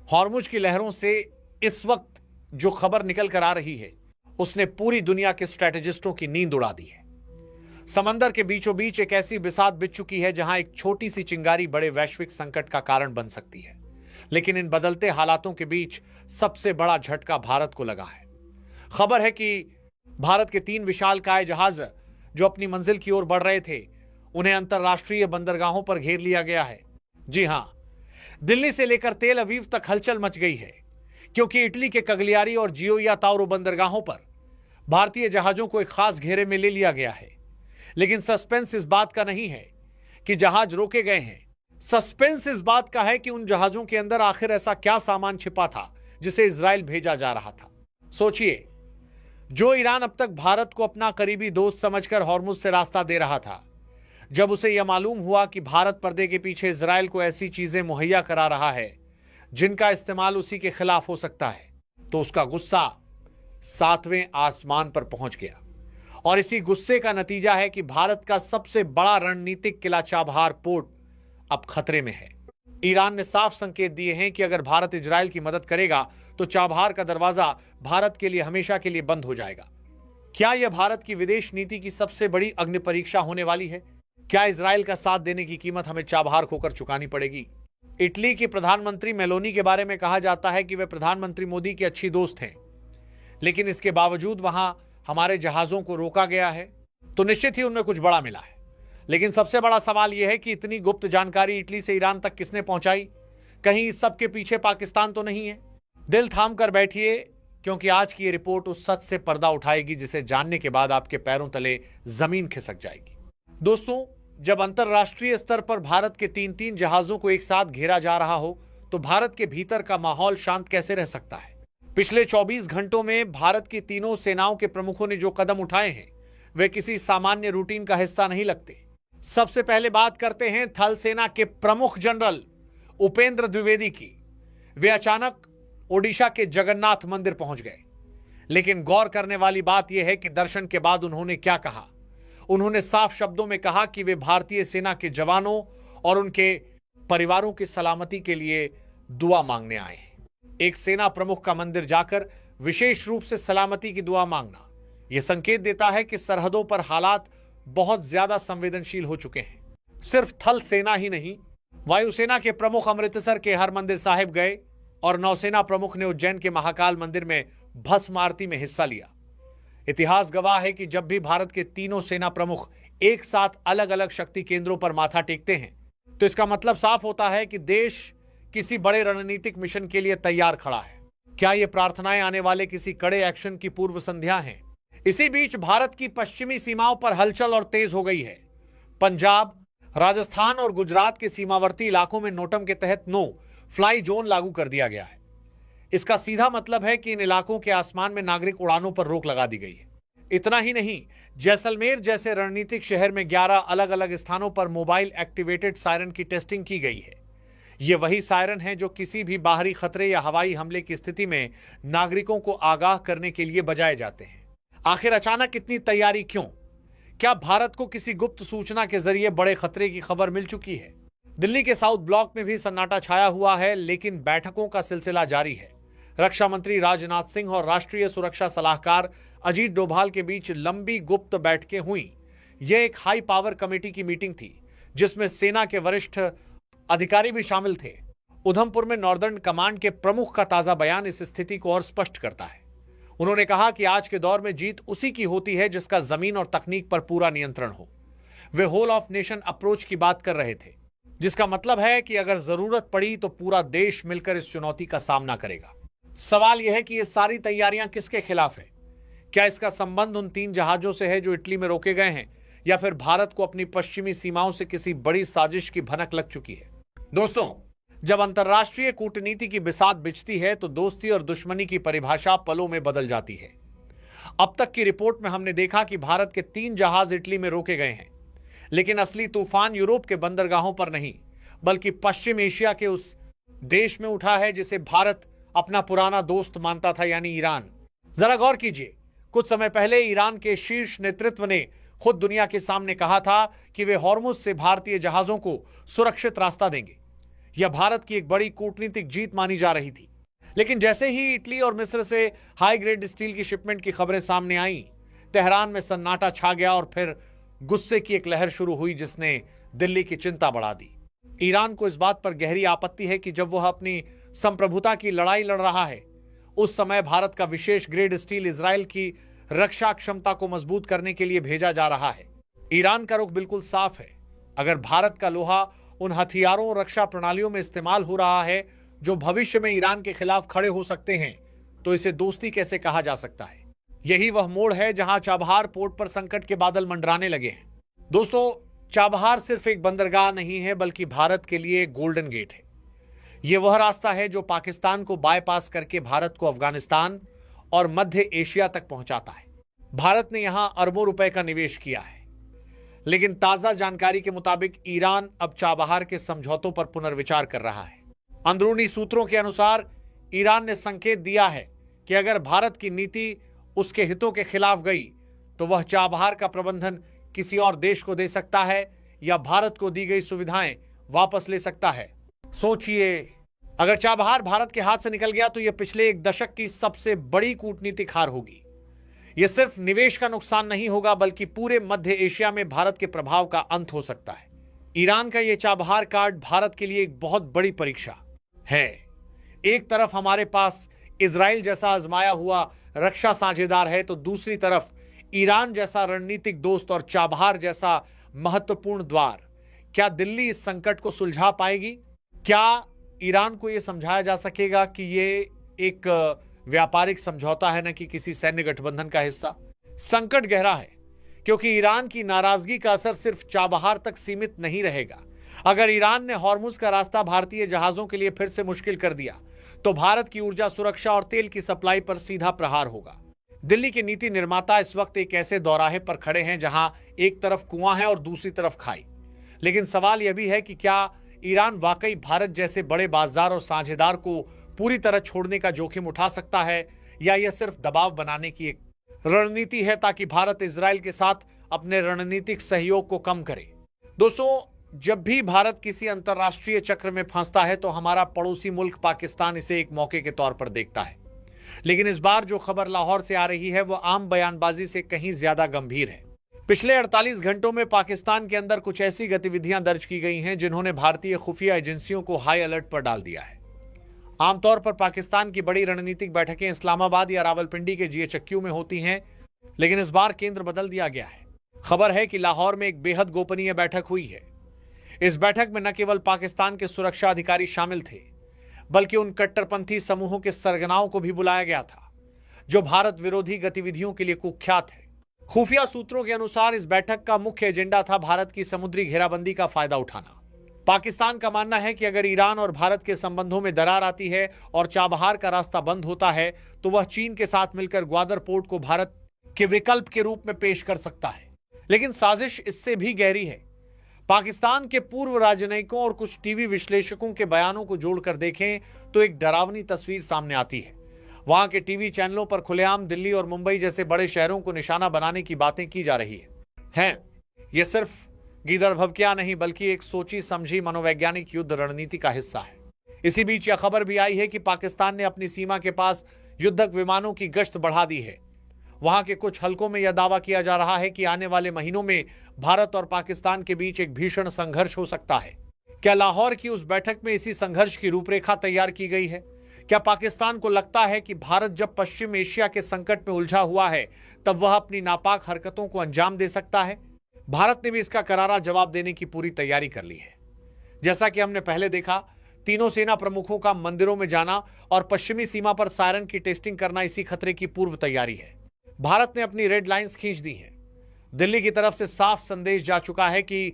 Hormuz की लहरों से इस वक्त जो खबर निकल कर आ रही है उसने पूरी दुनिया के स्ट्रेटेजिस्टों की नींद उड़ा दी है। समंदर के बीचों बीच एक ऐसी बिसात बिछ चुकी है जहां एक छोटी सी चिंगारी बड़े वैश्विक संकट का कारण बन सकती है। लेकिन इन बदलते हालातों के बीच सबसे बड़ा झटका भारत को लगा है। खबर है कि भारत के 3 विशालकाय जहाज जो अपनी मंजिल की ओर बढ़ रहे थे, उन्हें अंतरराष्ट्रीय बंदरगाहों पर घेर लिया गया है। जी हां, दिल्ली से लेकर तेल अवीव तक हलचल मच गई है, क्योंकि इटली के कगलियारी और जियोया ताउरो बंदरगाहों पर भारतीय जहाजों को एक खास घेरे में ले लिया गया है। लेकिन सस्पेंस इस बात का नहीं है कि जहाज रोके गए हैं, सस्पेंस इस बात का है कि उन जहाजों के अंदर आखिर ऐसा क्या सामान छिपा था जिसे इजराइल भेजा जा रहा था। सोचिए, जो ईरान अब तक भारत को अपना करीबी दोस्त समझकर हॉर्मुज से रास्ता दे रहा था, जब उसे यह मालूम हुआ कि भारत पर्दे के पीछे इजराइल को ऐसी चीजें मुहैया करा रहा है जिनका इस्तेमाल उसी के खिलाफ हो सकता है, तो उसका गुस्सा 7वें आसमान पर पहुंच गया। और इसी गुस्से का नतीजा है कि भारत का सबसे बड़ा रणनीतिक किला चाबहार पोर्ट अब खतरे में है। ईरान ने साफ संकेत दिए हैं कि अगर भारत इजराइल की मदद करेगा तो चाबहार का दरवाजा भारत के लिए हमेशा के लिए बंद हो जाएगा। क्या यह भारत की विदेश नीति की सबसे बड़ी अग्नि परीक्षा होने वाली है? क्या इजराइल का साथ देने की कीमत हमें चाबहार खोकर चुकानी पड़ेगी? इटली की प्रधानमंत्री मेलोनी के बारे में कहा जाता है कि वे प्रधानमंत्री मोदी की अच्छी दोस्त हैं, लेकिन इसके बावजूद वहां हमारे जहाजों को रोका गया है, तो निश्चित ही उनमें कुछ बड़ा मिला है। लेकिन सबसे बड़ा सवाल यह है कि इतनी गुप्त जानकारी इटली से ईरान तक किसने पहुंचाई? कहीं इस सब के पीछे पाकिस्तान तो नहीं है? दिल थाम कर बैठिए, क्योंकि आज की ये रिपोर्ट उस सच से पर्दा उठाएगी जिसे जानने के बाद आपके पैरों तले जमीन खिसक जाएगी। दोस्तों, जब अंतरराष्ट्रीय स्तर पर भारत के 3-3 जहाजों को एक साथ घेरा जा रहा हो, तो भारत के भीतर का माहौल शांत कैसे रह सकता है? पिछले 24 घंटों में भारत की तीनों सेनाओं के प्रमुखों ने जो कदम उठाए हैं, वे किसी सामान्य रूटीन का हिस्सा नहीं लगते। सबसे पहले बात करते हैं थल सेना के प्रमुख जनरल उपेंद्र द्विवेदी की। वे अचानक ओडिशा के जगन्नाथ मंदिर पहुंच गए। लेकिन गौर करने वाली बात यह है कि दर्शन के बाद उन्होंने क्या कहा। उन्होंने साफ शब्दों में कहा कि वे भारतीय सेना के जवानों और उनके परिवारों की सलामती के लिए दुआ मांगने आए हैं। एक सेना प्रमुख का मंदिर जाकर विशेष रूप से सलामती की दुआ मांगना, यह संकेत देता है कि सरहदों पर हालात बहुत ज्यादा संवेदनशील हो चुके हैं। सिर्फ थल सेना ही नहीं, वायुसेना के प्रमुख अमृतसर के हरमंदिर साहिब गए और नौसेना प्रमुख ने उज्जैन के महाकाल मंदिर में भस्म आरती में हिस्सा लिया। इतिहास गवाह है कि जब भी भारत के तीनों सेना प्रमुख एक साथ अलग अलग शक्ति केंद्रों पर माथा टेकते हैं, तो इसका मतलब साफ होता है कि देश किसी बड़े रणनीतिक मिशन के लिए तैयार खड़ा है। क्या ये प्रार्थनाएं आने वाले किसी कड़े एक्शन की पूर्व संध्या हैं? इसी बीच भारत की पश्चिमी सीमाओं पर हलचल और तेज हो गई है। पंजाब, राजस्थान और गुजरात के सीमावर्ती इलाकों में नोटम के तहत नो फ्लाई जोन लागू कर दिया गया है। इसका सीधा मतलब है कि इन इलाकों के आसमान में नागरिक उड़ानों पर रोक लगा दी गई है। इतना ही नहीं, जैसलमेर जैसे रणनीतिक शहर में 11 अलग अलग स्थानों पर मोबाइल एक्टिवेटेड सायरन की टेस्टिंग की गई है। ये वही सायरन है जो किसी भी बाहरी खतरे या हवाई हमले की स्थिति में नागरिकों को आगाह करने के लिए बजाए जाते हैं। आखिर अचानक इतनी तैयारी क्यों? क्या भारत को किसी गुप्त सूचना के जरिए बड़े खतरे की खबर मिल चुकी है? दिल्ली के साउथ ब्लॉक में भी सन्नाटा छाया हुआ है, लेकिन बैठकों का सिलसिला जारी है। रक्षा मंत्री राजनाथ सिंह और राष्ट्रीय सुरक्षा सलाहकार अजीत डोभाल के बीच लंबी गुप्त बैठकें हुई। यह एक हाई पावर कमेटी की मीटिंग थी, जिसमें सेना के वरिष्ठ अधिकारी भी शामिल थे। उधमपुर में नॉर्दर्न कमांड के प्रमुख का ताजा बयान इस स्थिति को और स्पष्ट करता है। उन्होंने कहा कि आज के दौर में जीत उसी की होती है जिसका जमीन और तकनीक पर पूरा नियंत्रण हो। वे होल ऑफ नेशन अप्रोच की बात कर रहे थे, जिसका मतलब है कि अगर जरूरत पड़ी तो पूरा देश मिलकर इस चुनौती का सामना करेगा। सवाल यह है कि ये सारी तैयारियां किसके खिलाफ है? क्या इसका संबंध उन 3 जहाजों से है जो इटली में रोके गए हैं, या फिर भारत को अपनी पश्चिमी सीमाओं से किसी बड़ी साजिश की भनक लग चुकी है? दोस्तों, जब अंतरराष्ट्रीय कूटनीति की बिसात बिछती है तो दोस्ती और दुश्मनी की परिभाषा पलों में बदल जाती है। अब तक की रिपोर्ट में हमने देखा कि भारत के 3 जहाज इटली में रोके गए हैं, लेकिन असली तूफान यूरोप के बंदरगाहों पर नहीं, बल्कि पश्चिम एशिया के उस देश में उठा है जिसे भारत अपना पुराना दोस्त मानता था, यानी ईरान। जरा गौर कीजिए, कुछ समय पहले ईरान के शीर्ष नेतृत्व ने खुद दुनिया के सामने कहा था कि वे हॉर्मुज से भारतीय जहाजों को सुरक्षित रास्ता देंगे। यह भारत की एक बड़ी कूटनीतिक जीत मानी जा रही थी। लेकिन जैसे ही इटली और मिस्र से हाई ग्रेड स्टील की शिपमेंट की खबरें सामने आईं, तेहरान में सन्नाटा छा गया और फिर गुस्से की एक लहर शुरू हुई जिसने दिल्ली की चिंता बढ़ा दी। ईरान को इस बात पर गहरी आपत्ति है कि जब वह अपनी संप्रभुता की लड़ाई लड़ रहा है, उस समय भारत का विशेष ग्रेड स्टील इजराइल की रक्षा क्षमता को मजबूत करने के लिए भेजा जा रहा है। ईरान का रुख बिल्कुल साफ है। अगर भारत का लोहा उन हथियारों और रक्षा प्रणालियों में इस्तेमाल हो रहा है जो भविष्य में ईरान के खिलाफ खड़े हो सकते हैं, तो इसे दोस्ती कैसे कहा जा सकता है? यही वह मोड़ है जहां चाबहार पोर्ट पर संकट के बादल मंडराने लगे हैं। दोस्तों, चाबहार सिर्फ एक बंदरगाह नहीं है, बल्कि भारत के लिए गोल्डन गेट है। यह वह रास्ता है जो पाकिस्तान को बायपास करके भारत को अफगानिस्तान और मध्य एशिया तक पहुंचाता है। भारत ने यहां अरबों रुपए का निवेश किया है, लेकिन ताजा जानकारी के मुताबिक ईरान अब चाबहार के समझौतों पर पुनर्विचार कर रहा है। अंदरूनी सूत्रों के अनुसार ईरान ने संकेत दिया है कि अगर भारत की नीति उसके हितों के खिलाफ गई तो वह चाबहार का प्रबंधन किसी और देश को दे सकता है या भारत को दी गई सुविधाएं वापस ले सकता है। सोचिए, अगर चाबहार भारत के हाथ से निकल गया तो यह पिछले एक दशक की सबसे बड़ी कूटनीतिक हार होगी। यह सिर्फ निवेश का नुकसान नहीं होगा, बल्कि पूरे मध्य एशिया में भारत के प्रभाव का अंत हो सकता है। ईरान का यह चाबहार कार्ड भारत के लिए एक बहुत बड़ी परीक्षा है। एक तरफ हमारे पास इजराइल जैसा आजमाया हुआ रक्षा साझेदार है, तो दूसरी तरफ ईरान जैसा रणनीतिक दोस्त और चाबहार जैसा महत्वपूर्ण द्वार। क्या दिल्ली इस संकट को सुलझा पाएगी? क्या ईरान को यह समझाया जा सकेगा कि यह एक व्यापारिक समझौता है, न कि किसी सैन्य गठबंधन का हिस्सा? संकट गहरा है, क्योंकि ईरान की नाराजगी का असर सिर्फ चाबहार तक सीमित नहीं रहेगा। अगर ईरान ने हॉर्मुज का रास्ता भारतीय जहाजों के लिए फिर से मुश्किल कर दिया, तो भारत की ऊर्जा सुरक्षा और तेल की सप्लाई पर सीधा प्रहार होगा। दिल्ली के नीति निर्माता इस वक्त एक ऐसे दौराहे पर खड़े हैं जहां एक तरफ कुआं है और दूसरी तरफ खाई। लेकिन सवाल यह भी है कि क्या ईरान वाकई भारत जैसे बड़े बाजार और साझेदार को पूरी तरह छोड़ने का जोखिम उठा सकता है, या यह सिर्फ दबाव बनाने की एक रणनीति है ताकि भारत इजराइल के साथ अपने रणनीतिक सहयोग को कम करे? दोस्तों, जब भी भारत किसी अंतर्राष्ट्रीय चक्र में फंसता है तो हमारा पड़ोसी मुल्क पाकिस्तान इसे एक मौके के तौर पर देखता है। लेकिन इस बार जो खबर लाहौर से आ रही है वह आम बयानबाजी से कहीं ज्यादा गंभीर है। पिछले 48 घंटों में पाकिस्तान के अंदर कुछ ऐसी गतिविधियां दर्ज की गई हैं जिन्होंने भारतीय खुफिया एजेंसियों को हाई अलर्ट पर डाल दिया है। आमतौर पर पाकिस्तान की बड़ी रणनीतिक बैठकें इस्लामाबाद या रावलपिंडी के जीएचक्यू में होती हैं, लेकिन इस बार केंद्र बदल दिया गया है। खबर है कि लाहौर में एक बेहद गोपनीय बैठक हुई है। इस बैठक में न केवल पाकिस्तान के सुरक्षा अधिकारी शामिल थे, बल्कि उन कट्टरपंथी समूहों के सरगनाओं को भी बुलाया गया था जो भारत विरोधी गतिविधियों के लिए कुख्यात है। खुफिया सूत्रों के अनुसार इस बैठक का मुख्य एजेंडा था भारत की समुद्री घेराबंदी का फायदा उठाना। पाकिस्तान का मानना है कि अगर ईरान और भारत के संबंधों में दरार आती है और चाबहार का रास्ता बंद होता है, तो वह चीन के साथ मिलकर ग्वादर पोर्ट को भारत के विकल्प के रूप में पेश कर सकता है। लेकिन साजिश इससे भी गहरी है। पाकिस्तान के पूर्व राजनयिकों और कुछ टीवी विश्लेषकों के बयानों को जोड़कर देखें तो एक डरावनी तस्वीर सामने आती है। वहां के टीवी चैनलों पर खुलेआम दिल्ली और मुंबई जैसे बड़े शहरों को निशाना बनाने की बातें की जा रही है। यह सिर्फ गीदड़ भभकिया नहीं, बल्कि एक सोची समझी मनोवैज्ञानिक युद्ध रणनीति का हिस्सा है। इसी बीच यह खबर भी आई है कि पाकिस्तान ने अपनी सीमा के पास युद्धक विमानों की गश्त बढ़ा दी है। वहां के कुछ हलकों में यह दावा किया जा रहा है कि आने वाले महीनों में भारत और पाकिस्तान के बीच एक भीषण संघर्ष हो सकता है। क्या लाहौर की उस बैठक में इसी संघर्ष की रूपरेखा तैयार की गई है? क्या पाकिस्तान को लगता है कि भारत जब पश्चिम एशिया के संकट में उलझा हुआ है तब वह अपनी नापाक हरकतों को अंजाम दे सकता है? भारत ने भी इसका करारा जवाब देने की पूरी तैयारी कर ली है। जैसा कि हमने पहले देखा, तीनों सेना प्रमुखों का मंदिरों में जाना और पश्चिमी सीमा पर सायरन की टेस्टिंग करना इसी खतरे की पूर्व तैयारी है। भारत ने अपनी रेड लाइंस खींच दी हैं। दिल्ली की तरफ से साफ संदेश जा चुका है कि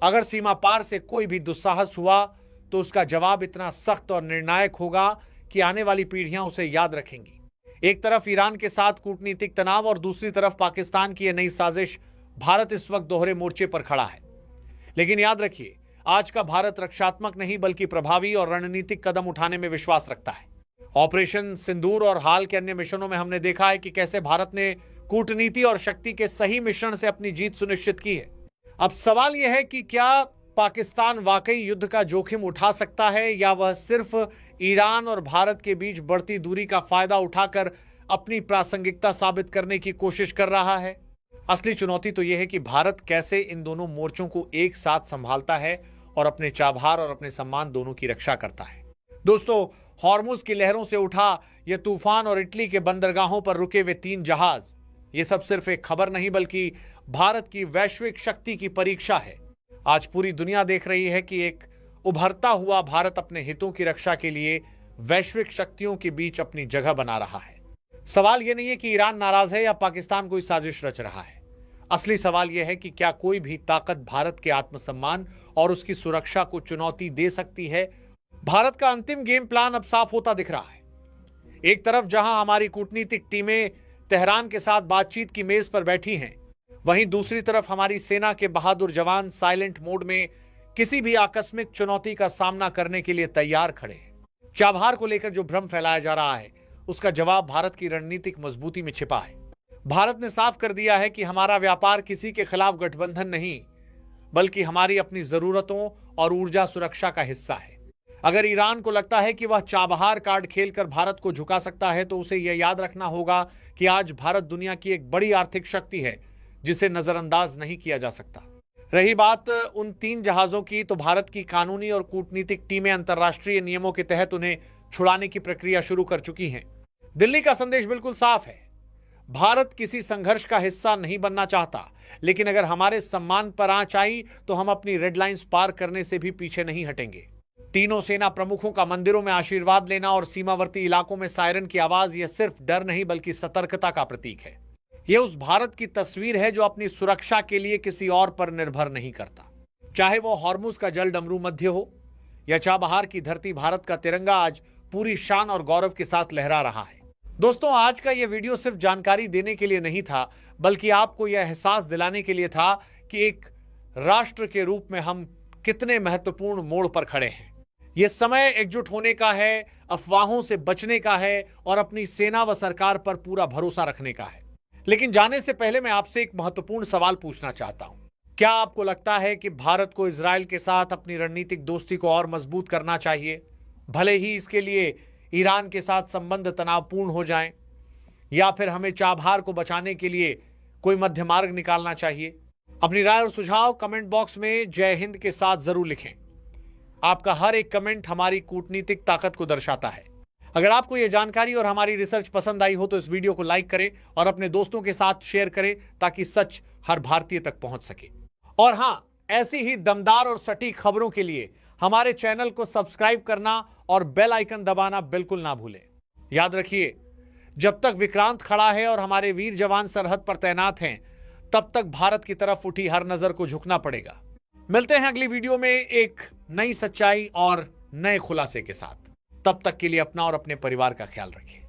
अगर सीमा पार से कोई भी दुस्साहस हुआ तो उसका जवाब इतना सख्त और निर्णायक होगा कि आने वाली पीढ़ियां उसे याद रखेंगी। एक तरफ ईरान के साथ कूटनीतिक तनाव और दूसरी तरफ पाकिस्तान की यह नई साजिश। भारत इस वक्त दोहरे मोर्चे पर खड़ा है। लेकिन याद रखिए, आज का भारत रक्षात्मक नहीं बल्कि प्रभावी और रणनीतिक कदम उठाने में विश्वास रखता है। ऑपरेशन सिंदूर और हाल के अन्य मिशनों में हमने देखा है कि कैसे भारत ने कूटनीति और शक्ति के सही मिश्रण से अपनी जीत सुनिश्चित की है। अब सवाल यह है कि क्या पाकिस्तान वाकई युद्ध का जोखिम उठा सकता है या वह सिर्फ ईरान और भारत के बीच बढ़ती दूरी का फायदा उठाकर अपनी प्रासंगिकता साबित करने की कोशिश कर रहा है? असली चुनौती तो यह है कि भारत कैसे इन दोनों मोर्चों को एक साथ संभालता है और अपने चाबहार और अपने सम्मान दोनों की रक्षा करता है। दोस्तों, हॉर्मुज की लहरों से उठा यह तूफान और इटली के बंदरगाहों पर रुके हुए 3 जहाज, ये सब सिर्फ एक खबर नहीं बल्कि भारत की वैश्विक शक्ति की परीक्षा है। आज पूरी दुनिया देख रही है कि एक उभरता हुआ भारत अपने हितों की रक्षा के लिए वैश्विक शक्तियों के बीच अपनी जगह बना रहा है। सवाल यह नहीं है कि ईरान नाराज है या पाकिस्तान कोई साजिश रच रहा है। असली सवाल यह है कि क्या कोई भी ताकत भारत के आत्मसम्मान और उसकी सुरक्षा को चुनौती दे सकती है? भारत का अंतिम गेम प्लान अब साफ होता दिख रहा है। एक तरफ जहां हमारी कूटनीतिक टीमें तेहरान के साथ बातचीत की मेज पर बैठी हैं, वहीं दूसरी तरफ हमारी सेना के बहादुर जवान साइलेंट मोड में किसी भी आकस्मिक चुनौती का सामना करने के लिए तैयार खड़े हैं। चाबहार को लेकर जो भ्रम फैलाया जा रहा है, उसका जवाब भारत की रणनीतिक मजबूती में छिपा है। भारत ने साफ कर दिया है कि हमारा व्यापार किसी के खिलाफ गठबंधन नहीं, बल्कि हमारी अपनी जरूरतों और ऊर्जा सुरक्षा का हिस्सा है। अगर ईरान को लगता है कि वह चाबहार कार्ड खेलकर भारत को झुका सकता है, तो उसे यह याद रखना होगा कि आज भारत दुनिया की एक बड़ी आर्थिक शक्ति है जिसे नजरअंदाज नहीं किया जा सकता। रही बात उन 3 जहाजों की, तो भारत की कानूनी और कूटनीतिक टीमें अंतर्राष्ट्रीय नियमों के तहत उन्हें छुड़ाने की प्रक्रिया शुरू कर चुकी हैं। दिल्ली का संदेश बिल्कुल साफ है, भारत किसी संघर्ष का हिस्सा नहीं बनना चाहता, लेकिन अगर हमारे सम्मान पर आंच आई तो हम अपनी रेड लाइंस पार करने से भी पीछे नहीं हटेंगे। तीनों सेना प्रमुखों का मंदिरों में आशीर्वाद लेना और सीमावर्ती इलाकों में सायरन की आवाज, यह सिर्फ डर नहीं बल्कि सतर्कता का प्रतीक है। यह उस भारत की तस्वीर है जो अपनी सुरक्षा के लिए किसी और पर निर्भर नहीं करता। चाहे वो हॉर्मुज का जल डमरू मध्य हो या चाबहार की धरती, भारत का तिरंगा आज पूरी शान और गौरव के साथ लहरा रहा है। दोस्तों, आज का यह वीडियो सिर्फ जानकारी देने के लिए नहीं था, बल्कि आपको यह एहसास दिलाने के लिए था कि एक राष्ट्र के रूप में हम कितने महत्वपूर्ण मोड़ पर खड़े हैं। यह समय एकजुट होने का है, अफवाहों से बचने का है और अपनी सेना व सरकार पर पूरा भरोसा रखने का है। लेकिन जाने से पहले मैं आपसे एक महत्वपूर्ण सवाल पूछना चाहता हूं। क्या आपको लगता है कि भारत को इजराइल के साथ अपनी रणनीतिक दोस्ती को और मजबूत करना चाहिए, भले ही इसके लिए ईरान के साथ संबंध तनावपूर्ण हो जाएं, या फिर हमें चाबहार को बचाने के लिए कोई मध्य मार्ग निकालना चाहिए? अपनी राय और सुझाव कमेंट बॉक्स में जय हिंद के साथ जरूर लिखें। आपका हर एक कमेंट हमारी कूटनीतिक ताकत को दर्शाता है। अगर आपको यह जानकारी और हमारी रिसर्च पसंद आई हो तो इस वीडियो को लाइक करें और अपने दोस्तों के साथ शेयर करें, ताकि सच हर भारतीय तक पहुंच सके। और हां, ऐसी ही दमदार और सटीक खबरों के लिए हमारे चैनल को सब्सक्राइब करना और बेल आइकन दबाना बिल्कुल ना भूलें। याद रखिए, जब तक विक्रांत खड़ा है और हमारे वीर जवान सरहद पर तैनात हैं, तब तक भारत की तरफ उठी हर नजर को झुकना पड़ेगा। मिलते हैं अगली वीडियो में एक नई सच्चाई और नए खुलासे के साथ। तब तक के लिए अपना और अपने परिवार का ख्याल रखें।